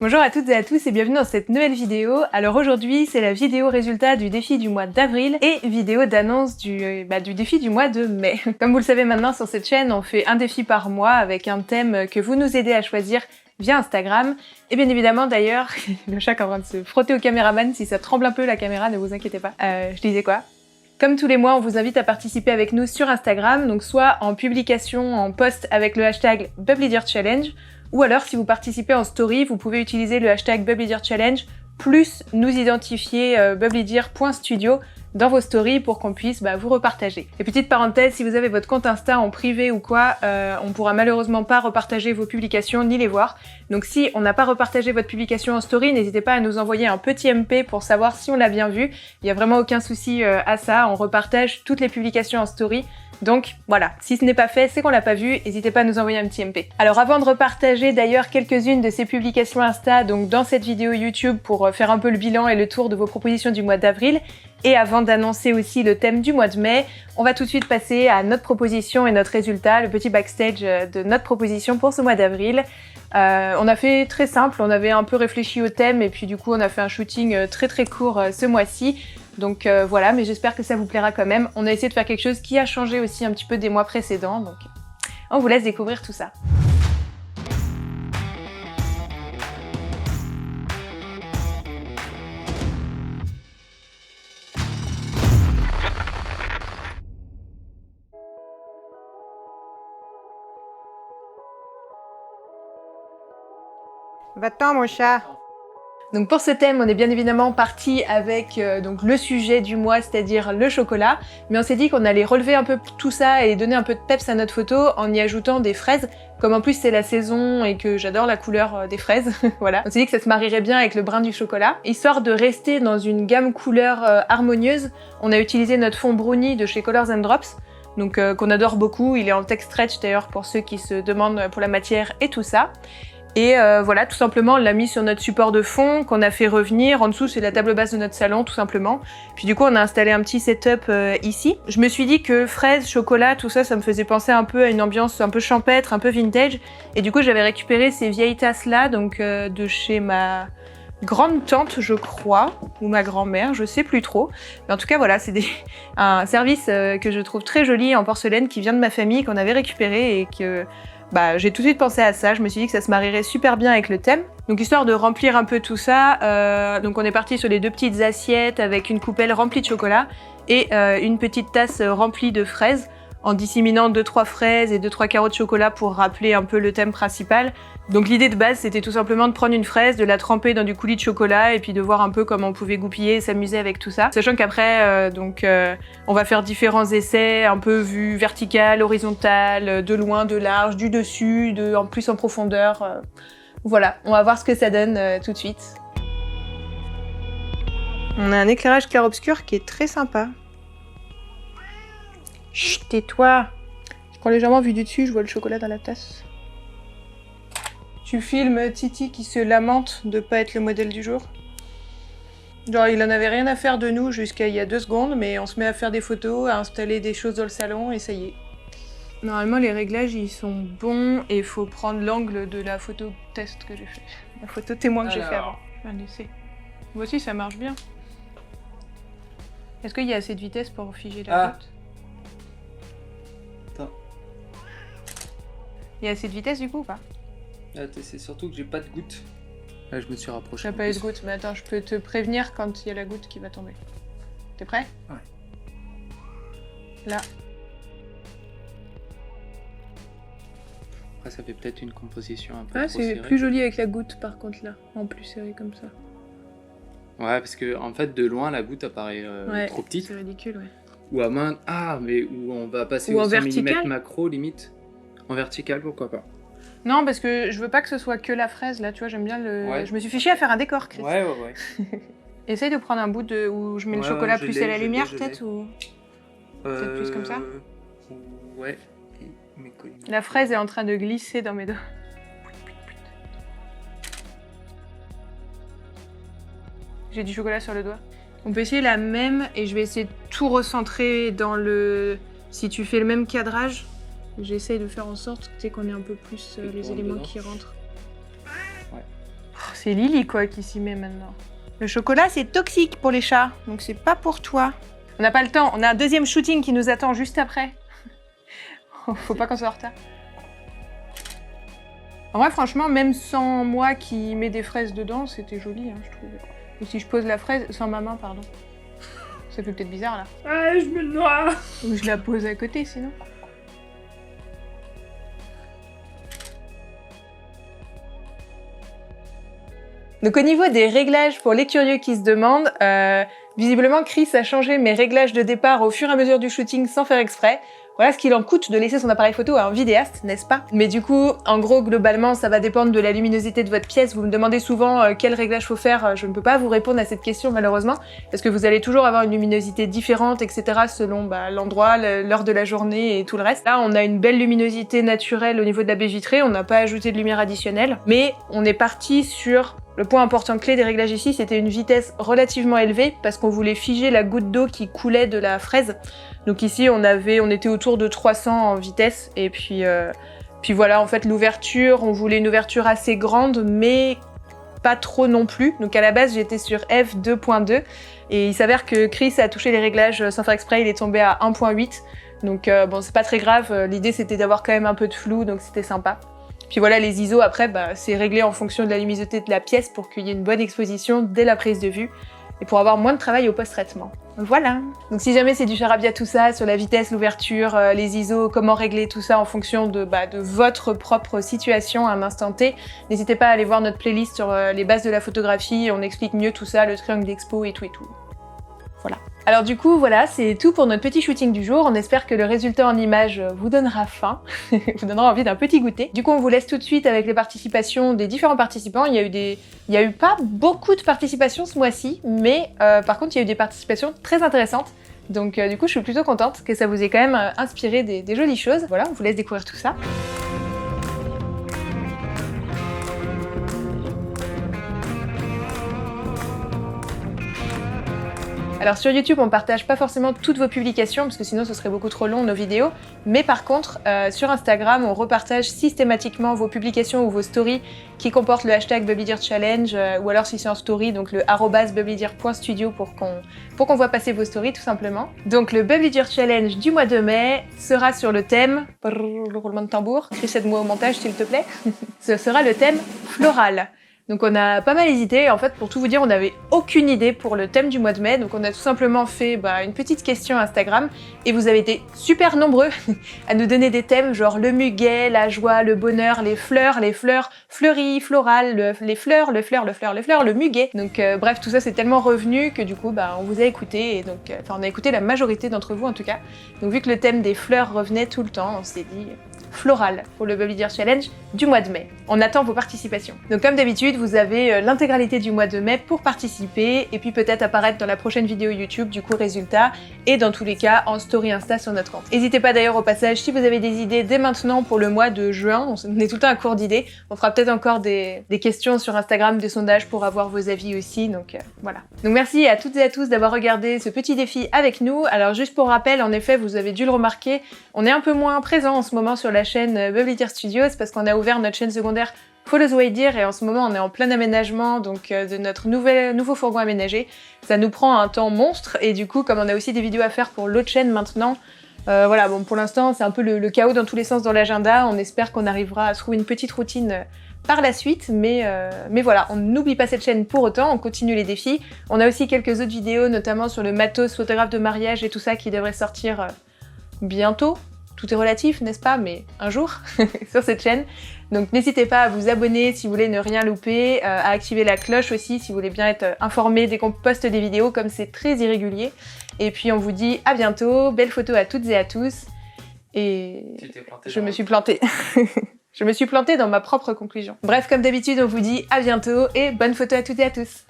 Bonjour à toutes et à tous et bienvenue dans cette nouvelle vidéo. Alors aujourd'hui c'est la vidéo résultat du défi du mois d'avril et vidéo d'annonce du défi du mois de mai. Comme vous le savez maintenant sur cette chaîne on fait un défi par mois avec un thème que vous nous aidez à choisir via Instagram. Et bien évidemment d'ailleurs, le chat est en train de se frotter au caméraman, si ça tremble un peu la caméra ne vous inquiétez pas. Je disais quoi ? Comme tous les mois, on vous invite à participer avec nous sur Instagram, donc soit en publication, en post avec le hashtag BubblyDearChallenge, ou alors si vous participez en story, vous pouvez utiliser le hashtag BubblyDearChallenge, plus nous identifier bubblydear.studio dans vos stories pour qu'on puisse vous repartager. Et petite parenthèse, si vous avez votre compte Insta en privé ou quoi, on pourra malheureusement pas repartager vos publications ni les voir. Donc si on n'a pas repartagé votre publication en story, n'hésitez pas à nous envoyer un petit MP pour savoir si on l'a bien vu. Il n'y a vraiment aucun souci à ça, on repartage toutes les publications en story. Donc voilà, si ce n'est pas fait, c'est qu'on l'a pas vu, n'hésitez pas à nous envoyer un petit MP. Alors avant de repartager d'ailleurs quelques-unes de ces publications Insta, donc dans cette vidéo YouTube pour faire un peu le bilan et le tour de vos propositions du mois d'avril, et avant d'annoncer aussi le thème du mois de mai, on va tout de suite passer à notre proposition et notre résultat, le petit backstage de notre proposition pour ce mois d'avril. On a fait très simple, on avait un peu réfléchi au thème et puis du coup on a fait un shooting très court ce mois-ci. Donc voilà, mais j'espère que ça vous plaira quand même. On a essayé de faire quelque chose qui a changé aussi un petit peu des mois précédents, donc on vous laisse découvrir tout ça. Va-t'en mon chat! Donc pour ce thème, on est bien évidemment parti avec donc le sujet du mois, c'est-à-dire le chocolat, mais on s'est dit qu'on allait relever un peu tout ça et donner un peu de peps à notre photo en y ajoutant des fraises, comme en plus c'est la saison et que j'adore la couleur des fraises, voilà. On s'est dit que ça se marierait bien avec le brun du chocolat. Histoire de rester dans une gamme couleur harmonieuse, on a utilisé notre fond brownie de chez Colors & Drops, donc qu'on adore beaucoup, il est en text stretch d'ailleurs pour ceux qui se demandent pour la matière et tout ça. Et voilà, tout simplement, on l'a mis sur notre support de fond qu'on a fait revenir. En dessous, c'est la table basse de notre salon, tout simplement. Puis du coup, on a installé un petit setup ici. Je me suis dit que fraises, chocolat, tout ça, ça me faisait penser un peu à une ambiance un peu champêtre, un peu vintage. Et du coup, j'avais récupéré ces vieilles tasses-là, donc de chez ma grande tante, je crois, ou ma grand-mère, je sais plus trop. Mais en tout cas, voilà, c'est un service que je trouve très joli en porcelaine qui vient de ma famille, qu'on avait récupéré et que... j'ai tout de suite pensé à ça, je me suis dit que ça se marierait super bien avec le thème. Donc histoire de remplir un peu tout ça, donc on est parti sur les deux petites assiettes avec une coupelle remplie de chocolat et une petite tasse remplie de fraises, en disséminant 2-3 fraises et 2-3 carreaux de chocolat pour rappeler un peu le thème principal. Donc l'idée de base c'était tout simplement de prendre une fraise, de la tremper dans du coulis de chocolat et puis de voir un peu comment on pouvait goupiller et s'amuser avec tout ça. Sachant qu'après on va faire différents essais, un peu vue verticale, horizontale, de loin, de large, du dessus, en plus en profondeur. Voilà, on va voir ce que ça donne tout de suite. On a un éclairage clair-obscur qui est très sympa. Chut, tais-toi! Je prends légèrement vue du dessus, je vois le chocolat dans la tasse. Tu filmes Titi qui se lamente de pas être le modèle du jour. Genre il en avait rien à faire de nous jusqu'à il y a 2 secondes, mais on se met à faire des photos, à installer des choses dans le salon et ça y est. Normalement les réglages ils sont bons et il faut prendre l'angle de la photo test que j'ai fait. La photo témoin que j'ai fait avant. Je vais un essai. Voici ça marche bien. Est-ce qu'il y a assez de vitesse pour figer la goutte? Attends. Il y a assez de vitesse du coup ou pas? C'est surtout que j'ai pas de goutte. Là, je me suis rapproché. T'as pas eu de goutte, mais attends, je peux te prévenir quand il y a la goutte qui va tomber. T'es prêt? Ouais. Là. Après, ça fait peut-être une composition un peu Ah, trop c'est serrée. plus joli avec la goutte par contre là, en plus serré comme ça. Ouais, parce que en fait, de loin, la goutte apparaît trop petite. C'est ridicule, ouais. Ou à main. Ah, mais où on va passer Ou au en 100 vertical. mm macro limite. En vertical, pourquoi pas. Non, parce que je veux pas que ce soit que la fraise là, tu vois, j'aime bien le. Ouais. Je me suis fait chier à faire un décor, Chris. Ouais. Essaye de prendre un bout de. Où je mets le chocolat plus à la lumière peut-être ou. Peut-être plus comme ça. Ouais. Mes collines. La fraise est en train de glisser dans mes doigts. J'ai du chocolat sur le doigt. On peut essayer la même et je vais essayer de tout recentrer dans le... Si tu fais le même cadrage, j'essaye de faire en sorte qu'on ait un peu plus les éléments dedans. qui rentrent. Ouais. Oh, c'est Lily quoi qui s'y met maintenant. Le chocolat c'est toxique pour les chats, donc c'est pas pour toi. On n'a pas le temps, on a un deuxième shooting qui nous attend juste après. Faut pas qu'on soit en retard. En vrai franchement, même sans moi qui mets des fraises dedans, c'était joli hein, je trouvais. Ou si je pose la fraise, sans ma main pardon. Ça fait peut-être bizarre là. Ah, je me noie. Ou je la pose à côté sinon. Donc au niveau des réglages pour les curieux qui se demandent, visiblement Chris a changé mes réglages de départ au fur et à mesure du shooting sans faire exprès. Voilà ce qu'il en coûte de laisser son appareil photo à un vidéaste, n'est-ce pas? Mais du coup, en gros, globalement, ça va dépendre de la luminosité de votre pièce. Vous me demandez souvent quel réglage faut faire. Je ne peux pas vous répondre à cette question malheureusement, parce que vous allez toujours avoir une luminosité différente, etc. selon l'endroit, l'heure de la journée et tout le reste. Là, on a une belle luminosité naturelle au niveau de la baie vitrée. On n'a pas ajouté de lumière additionnelle, mais on est parti sur le point important clé des réglages ici, c'était une vitesse relativement élevée parce qu'on voulait figer la goutte d'eau qui coulait de la fraise. Donc ici, on était autour de 300 en vitesse et puis voilà, en fait, l'ouverture, on voulait une ouverture assez grande, mais pas trop non plus. Donc à la base, j'étais sur f2.2 et il s'avère que Chris a touché les réglages sans faire exprès, il est tombé à 1.8. Donc bon, c'est pas très grave. L'idée, c'était d'avoir quand même un peu de flou, donc c'était sympa. Puis voilà, les ISO, après, c'est réglé en fonction de la luminosité de la pièce pour qu'il y ait une bonne exposition dès la prise de vue et pour avoir moins de travail au post-traitement. Voilà. Donc si jamais c'est du charabia tout ça, sur la vitesse, l'ouverture, les ISO, comment régler tout ça en fonction de votre propre situation à un instant T, n'hésitez pas à aller voir notre playlist sur les bases de la photographie, on explique mieux tout ça, le triangle d'expo et tout et tout. Voilà. Alors du coup, voilà, c'est tout pour notre petit shooting du jour. On espère que le résultat en image vous donnera faim, vous donnera envie d'un petit goûter. Du coup, on vous laisse tout de suite avec les participations des différents participants. Il y a eu pas beaucoup de participations ce mois-ci, mais par contre, il y a eu des participations très intéressantes. Donc du coup, je suis plutôt contente que ça vous ait quand même inspiré des jolies choses. Voilà, on vous laisse découvrir tout ça. Alors sur YouTube, on partage pas forcément toutes vos publications parce que sinon ce serait beaucoup trop long nos vidéos, mais par contre sur Instagram, on repartage systématiquement vos publications ou vos stories qui comportent le hashtag Bubblydeer Challenge ou alors si c'est en story, donc le @bubblydeer.studio pour qu'on voit passer vos stories tout simplement. Donc le Bubblydeer Challenge du mois de mai sera sur le thème, le roulement de tambour, aide-moi au montage s'il te plaît, ce sera le thème floral. Donc on a pas mal hésité, en fait pour tout vous dire on n'avait aucune idée pour le thème du mois de mai, donc on a tout simplement fait une petite question Instagram et vous avez été super nombreux à nous donner des thèmes genre le muguet, la joie, le bonheur, les fleurs fleuries, florales, les fleurs, le muguet. Donc bref tout ça c'est tellement revenu que du coup on vous a écouté et donc on a écouté la majorité d'entre vous en tout cas. Donc vu que le thème des fleurs revenait tout le temps, on s'est dit floral pour le Bubblydeer Challenge du mois de mai. On attend vos participations. Donc comme d'habitude, vous avez l'intégralité du mois de mai pour participer et puis peut-être apparaître dans la prochaine vidéo YouTube du coup résultat et dans tous les cas en story Insta sur notre compte. N'hésitez pas d'ailleurs au passage si vous avez des idées dès maintenant pour le mois de juin, on est tout le temps à court d'idées. On fera peut-être encore des questions sur Instagram, des sondages pour avoir vos avis aussi, donc voilà. Donc merci à toutes et à tous d'avoir regardé ce petit défi avec nous. Alors juste pour rappel, en effet, vous avez dû le remarquer, on est un peu moins présent en ce moment sur la chaîne Bubblydeer Studios parce qu'on a ouvert notre chaîne secondaire Follow the Way Deer et en ce moment on est en plein aménagement donc de notre nouveau fourgon aménagé. Ça nous prend un temps monstre et du coup comme on a aussi des vidéos à faire pour l'autre chaîne maintenant, voilà bon pour l'instant c'est un peu le chaos dans tous les sens dans l'agenda. On espère qu'on arrivera à trouver une petite routine par la suite, mais voilà, on n'oublie pas cette chaîne pour autant, on continue les défis. On a aussi quelques autres vidéos notamment sur le matos photographe de mariage et tout ça qui devrait sortir bientôt. Tout est relatif, n'est-ce pas? Mais un jour, sur cette chaîne. Donc n'hésitez pas à vous abonner si vous voulez ne rien louper, à activer la cloche aussi si vous voulez bien être informé dès qu'on poste des vidéos, comme c'est très irrégulier. Et puis on vous dit à bientôt, belles photos à toutes et à tous. Et je me suis plantée. Je me suis plantée dans ma propre conclusion. Bref, comme d'habitude, on vous dit à bientôt et bonnes photos à toutes et à tous.